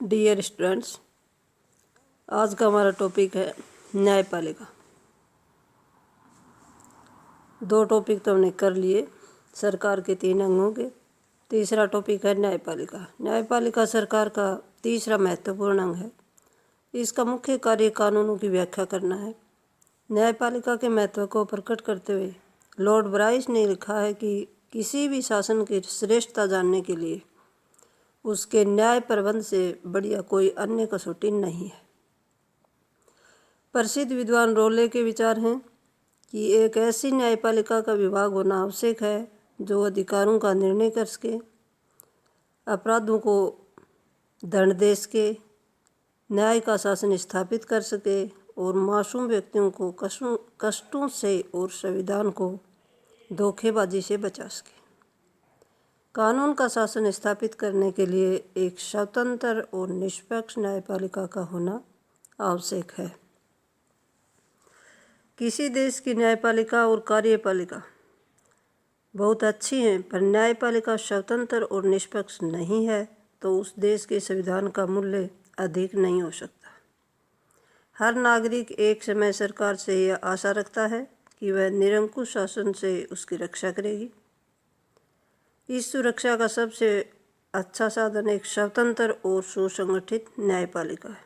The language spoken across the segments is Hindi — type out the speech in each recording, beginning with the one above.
डियर स्टूडेंट्स, आज का हमारा टॉपिक है न्यायपालिका। दो टॉपिक तो हमने कर लिए सरकार के 3 अंगों के। तीसरा टॉपिक है न्यायपालिका। न्यायपालिका सरकार का तीसरा महत्वपूर्ण अंग है। इसका मुख्य कार्य कानूनों की व्याख्या करना है। न्यायपालिका के महत्व को प्रकट करते हुए लॉर्ड ब्राइस ने लिखा है कि किसी भी शासन की श्रेष्ठता जानने के लिए उसके न्याय प्रबंध से बढ़िया कोई अन्य कसौटी नहीं है। प्रसिद्ध विद्वान रोले के विचार हैं कि एक ऐसी न्यायपालिका का विभाग होना आवश्यक है जो अधिकारों का निर्णय कर सके, अपराधों को दंड दे सके, न्याय का शासन स्थापित कर सके और मासूम व्यक्तियों को कष्टों से और संविधान को धोखेबाजी से बचा सके। कानून का शासन स्थापित करने के लिए एक स्वतंत्र और निष्पक्ष न्यायपालिका का होना आवश्यक है। किसी देश की न्यायपालिका और कार्यपालिका बहुत अच्छी हैं, पर न्यायपालिका स्वतंत्र और निष्पक्ष नहीं है तो उस देश के संविधान का मूल्य अधिक नहीं हो सकता। हर नागरिक एक समय सरकार से यह आशा रखता है कि वह निरंकुश शासन से उसकी रक्षा करेगी। इस सुरक्षा का सबसे अच्छा साधन एक स्वतंत्र और सुसंगठित न्यायपालिका है।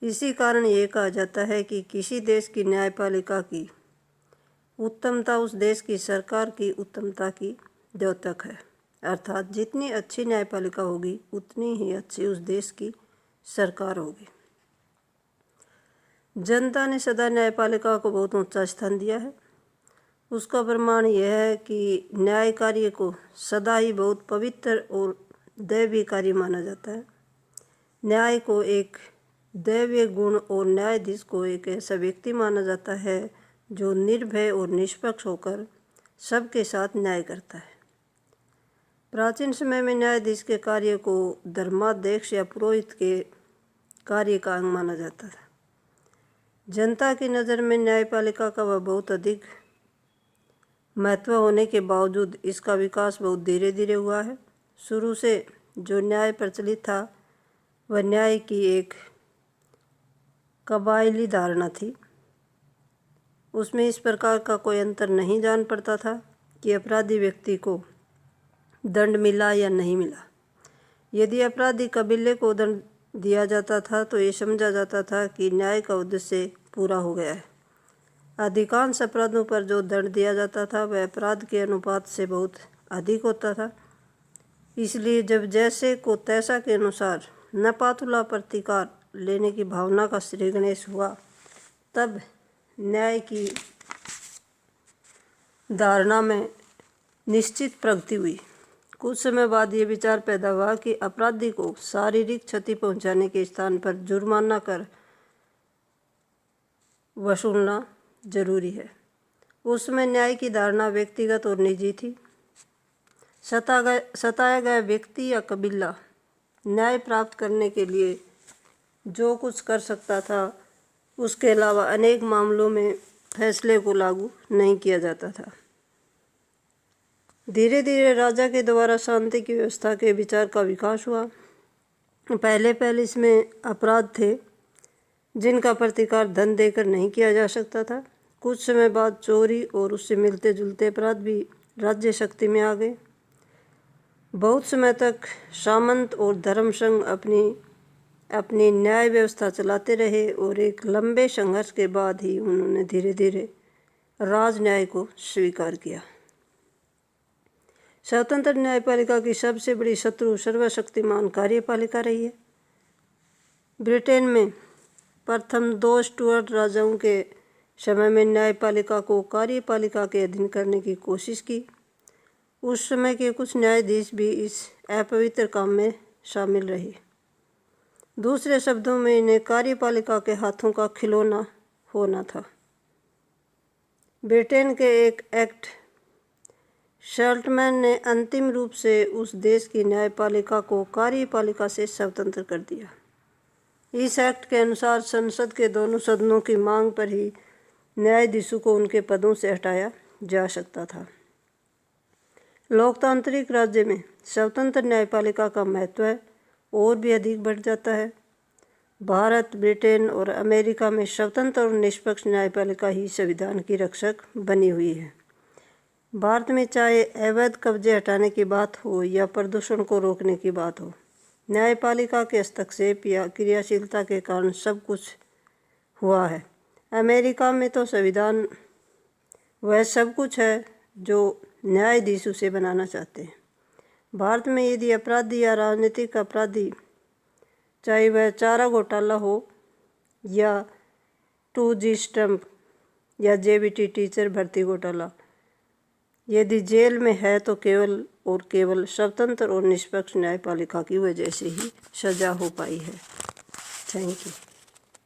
इसी कारण ये कहा जाता है कि किसी देश की न्यायपालिका की उत्तमता उस देश की सरकार की उत्तमता की द्योतक है। अर्थात जितनी अच्छी न्यायपालिका होगी उतनी ही अच्छी उस देश की सरकार होगी। जनता ने सदा न्यायपालिका को बहुत ऊंचा स्थान दिया है। उसका प्रमाण यह है कि न्याय कार्य को सदा ही बहुत पवित्र और दैवीय कार्य माना जाता है। न्याय को एक दैवीय गुण और न्यायाधीश को एक ऐसा व्यक्ति माना जाता है जो निर्भय और निष्पक्ष होकर सबके साथ न्याय करता है। प्राचीन समय में न्यायाधीश के कार्य को धर्माध्यक्ष या पुरोहित के कार्य का अंग माना जाता था। जनता की नज़र में न्यायपालिका का वह बहुत अधिक महत्व होने के बावजूद इसका विकास बहुत धीरे धीरे हुआ है। शुरू से जो न्याय प्रचलित था वह न्याय की एक कबायली धारणा थी। उसमें इस प्रकार का कोई अंतर नहीं जान पड़ता था कि अपराधी व्यक्ति को दंड मिला या नहीं मिला। यदि अपराधी कबीले को दंड दिया जाता था तो ये समझा जाता था कि न्याय का उद्देश्य पूरा हो गया है। अधिकांश अपराधों पर जो दंड दिया जाता था वह अपराध के अनुपात से बहुत अधिक होता था। इसलिए जब जैसे को तैसा के अनुसार न पातुला प्रतिकार लेने की भावना का श्री गणेश हुआ, तब न्याय की धारणा में निश्चित प्रगति हुई। कुछ समय बाद ये विचार पैदा हुआ कि अपराधी को शारीरिक क्षति पहुंचाने के स्थान पर जुर्माना कर वसूलना जरूरी है। उस समय न्याय की धारणा व्यक्तिगत और निजी थी। सताया गया व्यक्ति या कबीला न्याय प्राप्त करने के लिए जो कुछ कर सकता था उसके अलावा अनेक मामलों में फैसले को लागू नहीं किया जाता था। धीरे धीरे राजा के द्वारा शांति की व्यवस्था के विचार का विकास हुआ। पहले इसमें अपराध थे जिनका प्रतिकार धन देकर नहीं किया जा सकता था। कुछ समय बाद चोरी और उससे मिलते जुलते अपराध भी राज्य शक्ति में आ गए। बहुत समय तक सामंत और धर्मसंघ अपनी न्याय व्यवस्था चलाते रहे और एक लंबे संघर्ष के बाद ही उन्होंने धीरे धीरे राज न्याय को स्वीकार किया। स्वतंत्र न्यायपालिका की सबसे बड़ी शत्रु सर्वशक्तिमान कार्यपालिका रही है। ब्रिटेन में प्रथम 2 स्टुअर्ट राजाओं के समय में न्यायपालिका को कार्यपालिका के अधीन करने की कोशिश की। उस समय के कुछ न्यायाधीश भी इस अपवित्र काम में शामिल रहे। दूसरे शब्दों में इन्हें कार्यपालिका के हाथों का खिलौना होना था। ब्रिटेन के एक एक्ट शार्लमेन ने अंतिम रूप से उस देश की न्यायपालिका को कार्यपालिका से स्वतंत्र कर दिया। इस एक्ट के अनुसार संसद के दोनों सदनों की मांग पर ही न्यायाधीशों को उनके पदों से हटाया जा सकता था। लोकतांत्रिक राज्य में स्वतंत्र न्यायपालिका का महत्व है और भी अधिक बढ़ जाता है। भारत, ब्रिटेन और अमेरिका में स्वतंत्र और निष्पक्ष न्यायपालिका ही संविधान की रक्षक बनी हुई है। भारत में चाहे अवैध कब्जे हटाने की बात हो या प्रदूषण को रोकने की बात हो, न्यायपालिका के हस्तक्षेप या क्रियाशीलता के कारण सब कुछ हुआ है। अमेरिका में तो संविधान वह सब कुछ है जो न्यायाधीश उसे बनाना चाहते हैं। भारत में यदि अपराधी या राजनीतिक अपराधी, चाहे वह चारा घोटाला हो या 2G स्टंप या JBT टीचर भर्ती घोटाला, यदि जेल में है तो केवल और केवल स्वतंत्र और निष्पक्ष न्यायपालिका की वजह से ही सजा हो पाई है। Thank you.